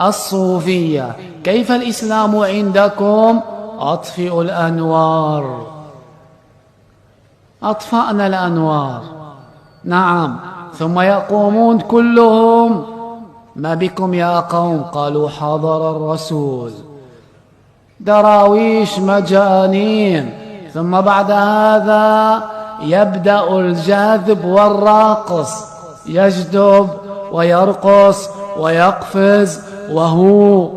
الصوفية. كيف الإسلام عندكم؟ أطفئوا الأنوار. أطفأنا الأنوار، نعم. ثم يقومون كلهم: ما بكم يا قوم؟ قالوا: حضر الرسول. دراويش مجانين. ثم بعد هذا يبدأ الجذب والرقص، يجذب ويرقص ويقفز، وهو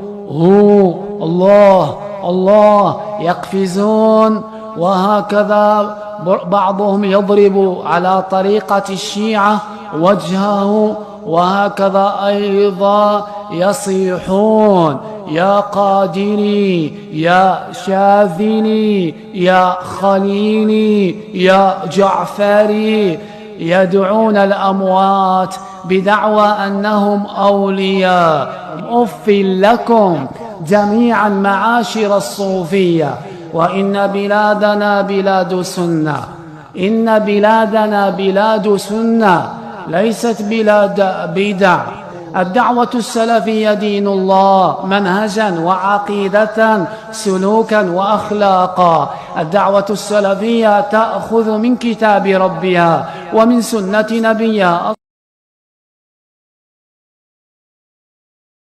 الله الله، يقفزون. وهكذا بعضهم يضرب على طريقة الشيعة وجهه، وهكذا أيضا يصيحون: يا قادري، يا شاذلي، يا خليلي، يا جعفري. يدعون الأموات بدعوى أنهم أولياء. أف لكم جميعا معاشر الصوفية. وإن بلادنا بلاد سنة، إن بلادنا بلاد سنة، ليست بلاد بدع. الدعوة السلفية دين الله، منهجا وعقيدة، سلوكا وأخلاقا. الدعوة السلفية تأخذ من كتاب ربها ومن سنة نبيها